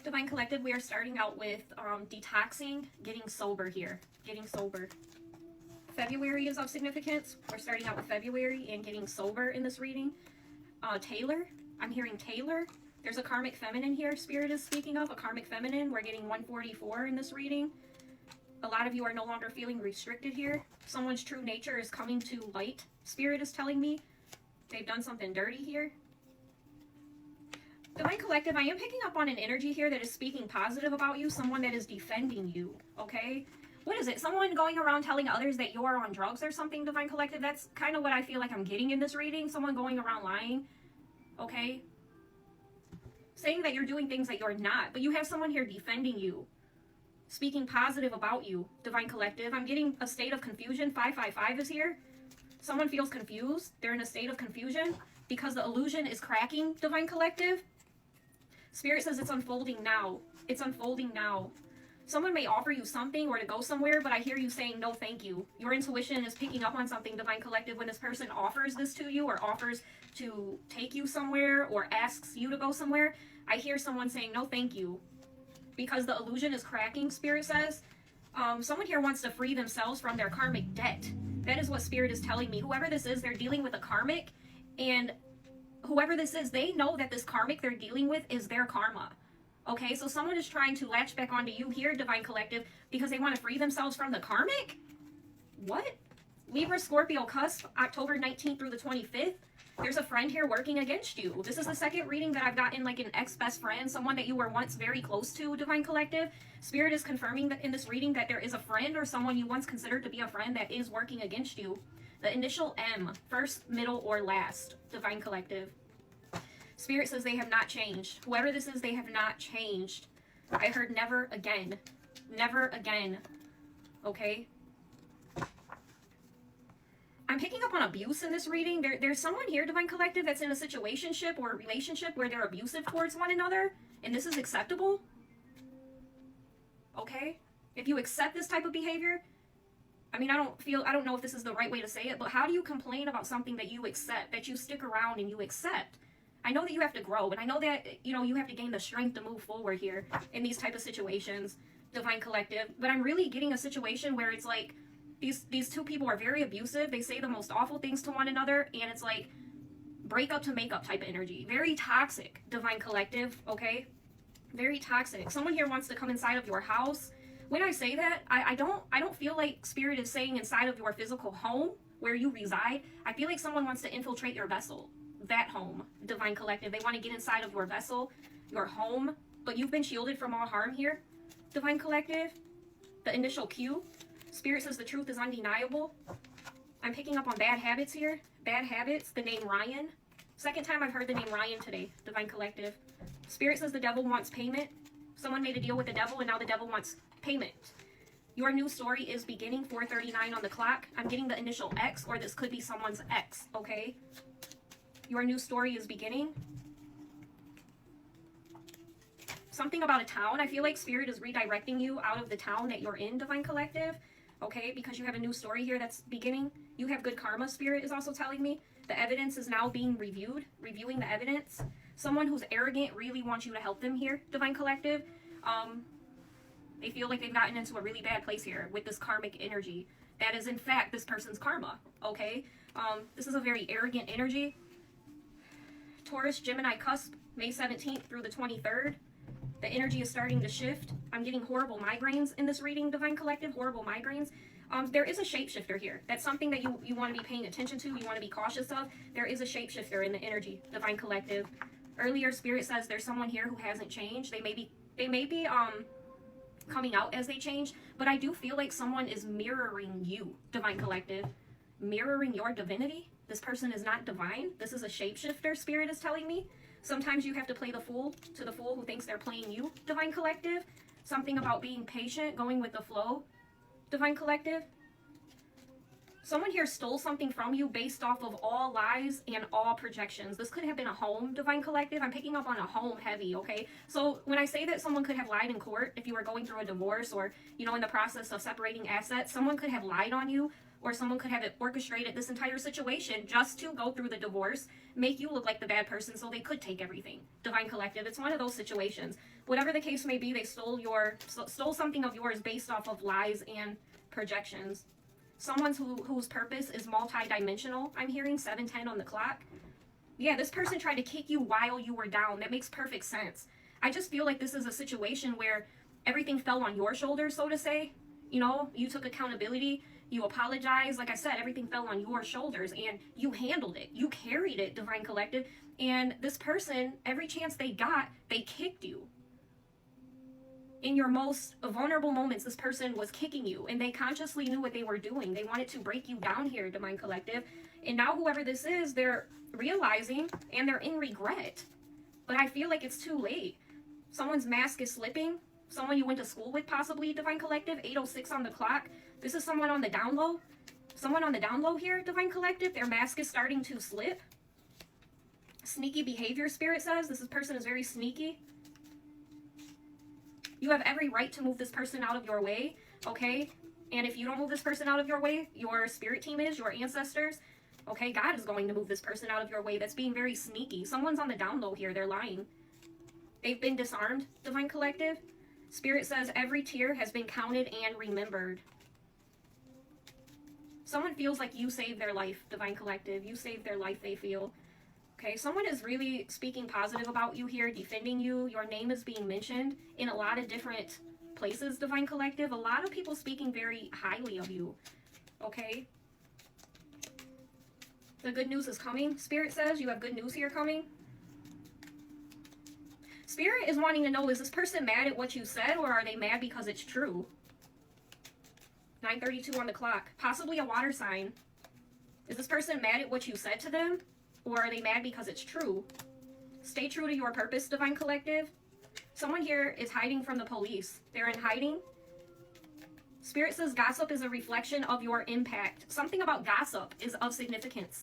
Divine Collective, we are starting out with detoxing, getting sober here. Getting sober. February is of significance. We're starting out with February and getting sober in this reading. Taylor. I'm hearing Taylor. There's a karmic feminine here. Spirit is speaking of a karmic feminine. We're getting 144 in this reading. A lot of you are no longer feeling restricted here. Someone's true nature is coming to light. Spirit is telling me they've done something dirty here. Divine Collective, I am picking up on an energy here that is speaking positive about you. Someone that is defending you, okay? What is it? Someone going around telling others that you're on drugs or something, Divine Collective? That's kind of what I feel like I'm getting in this reading. Someone going around lying, okay? Saying that you're doing things that you're not. But you have someone here defending you. Speaking positive about you, Divine Collective. I'm getting a state of confusion. 555 is here. Someone feels confused. They're in a state of confusion because the illusion is cracking, Divine Collective. Spirit says it's unfolding now. It's unfolding now. Someone may offer you something or to go somewhere, but I hear you saying no thank you. Your intuition is picking up on something, Divine Collective, when this person offers this to you or offers to take you somewhere or asks you to go somewhere. I hear someone saying no thank you because the illusion is cracking, Spirit says. Someone here wants to free themselves from their karmic debt. That is what Spirit is telling me. Whoever this is, they're dealing with a karmic, and whoever this is, they know that this karmic they're dealing with is their karma. Okay, so someone is trying to latch back onto you here, Divine Collective, because they want to free themselves from the karmic? What? Libra, Scorpio, cusp, October 19th through the 25th. There's a friend here working against you. This is the second reading that I've gotten, like an ex-best friend, someone that you were once very close to, Divine Collective. Spirit is confirming that in this reading that there is a friend or someone you once considered to be a friend that is working against you. The initial M, first, middle, or last, Divine Collective. Spirit says they have not changed. Whoever this is, they have not changed. I heard never again. Never again. Okay? I'm picking up on abuse in this reading. There's someone here, Divine Collective, that's in a situationship or a relationship where they're abusive towards one another, and this is acceptable. Okay? If you accept this type of behavior, I mean, I don't know if this is the right way to say it, but how do you complain about something that you accept, that you stick around and you accept? I know that you have to grow, and I know that, you have to gain the strength to move forward here in these type of situations, Divine Collective, but I'm really getting a situation where it's like, these two people are very abusive. They say the most awful things to one another, and it's like breakup to makeup type of energy. Very toxic, Divine Collective, okay? Very toxic. Someone here wants to come inside of your house. When I say that, I don't feel like Spirit is saying inside of your physical home where you reside. I feel like someone wants to infiltrate your vessel, that home, Divine Collective. They want to get inside of your vessel, your home, but you've been shielded from all harm here, Divine Collective. The initial Q. Spirit says the truth is undeniable. I'm picking up on bad habits here. Bad habits, the name Ryan. Second time I've heard the name Ryan today, Divine Collective. Spirit says the devil wants payment. Someone made a deal with the devil and now the devil wants payment. Your new story is beginning, 4:39 on the clock. I'm getting the initial X, or this could be someone's ex, okay? Your new story is beginning. Something about a town. I feel like Spirit is redirecting you out of the town that you're in, Divine Collective. Okay, because you have a new story here that's beginning. You have good karma, Spirit is also telling me. The evidence is now being reviewed, reviewing the evidence. Someone who's arrogant really wants you to help them here, Divine Collective. They feel like they've gotten into a really bad place here with this karmic energy. That is, in fact, this person's karma, okay? This is a very arrogant energy. Taurus, Gemini, cusp, May 17th through the 23rd. The energy is starting to shift. I'm getting horrible migraines in this reading, Divine Collective, horrible migraines. There is a shapeshifter here. That's something that you want to be paying attention to, you want to be cautious of. There is a shapeshifter in the energy, Divine Collective. Earlier, Spirit says there's someone here who hasn't changed. They may be coming out as they change, but I do feel like someone is mirroring you, Divine Collective. Mirroring your divinity. This person is not divine. This is a shapeshifter, Spirit is telling me. Sometimes you have to play the fool to the fool who thinks they're playing you, Divine Collective. Something about being patient, going with the flow, Divine Collective. Someone here stole something from you based off of all lies and all projections. This could have been a home, Divine Collective. I'm picking up on a home heavy, okay? So when I say that someone could have lied in court, if you were going through a divorce or, in the process of separating assets, someone could have lied on you or someone could have orchestrated this entire situation just to go through the divorce, make you look like the bad person so they could take everything. Divine Collective, it's one of those situations. Whatever the case may be, they stole something of yours based off of lies and projections. Someone whose purpose is multi-dimensional. I'm hearing 710 on the clock. Yeah, this person tried to kick you while you were down. That makes perfect sense. I just feel like this is a situation where everything fell on your shoulders, so to say. You know, you took accountability, you apologized. Like I said, everything fell on your shoulders and you handled it. You carried it, Divine Collective. And this person, every chance they got, they kicked you. In your most vulnerable moments, this person was kicking you, and they consciously knew what they were doing. They wanted to break you down here, Divine Collective. And now whoever this is, they're realizing and they're in regret. But I feel like it's too late. Someone's mask is slipping. Someone you went to school with, possibly, Divine Collective. 8:06 on the clock. This is someone on the down low. Someone on the down low here, Divine Collective. Their mask is starting to slip. Sneaky behavior, Spirit says. This person is very sneaky. You have every right to move this person out of your way, okay? And if you don't move this person out of your way, your spirit team is, your ancestors, okay? God is going to move this person out of your way. That's being very sneaky. Someone's on the down low here. They're lying. They've been disarmed, Divine Collective. Spirit says every tear has been counted and remembered. Someone feels like you saved their life, Divine Collective. You saved their life, they feel. Okay, someone is really speaking positive about you here, defending you. Your name is being mentioned in a lot of different places, Divine Collective. A lot of people speaking very highly of you. Okay? The good news is coming, Spirit says. You have good news here coming. Spirit is wanting to know, is this person mad at what you said, or are they mad because it's true? 9:32 on the clock. Possibly a water sign. Is this person mad at what you said to them? Or are they mad because it's true? Stay true to your purpose, Divine Collective. Someone here is hiding from the police. They're in hiding. Spirit says gossip is a reflection of your impact. Something about gossip is of significance.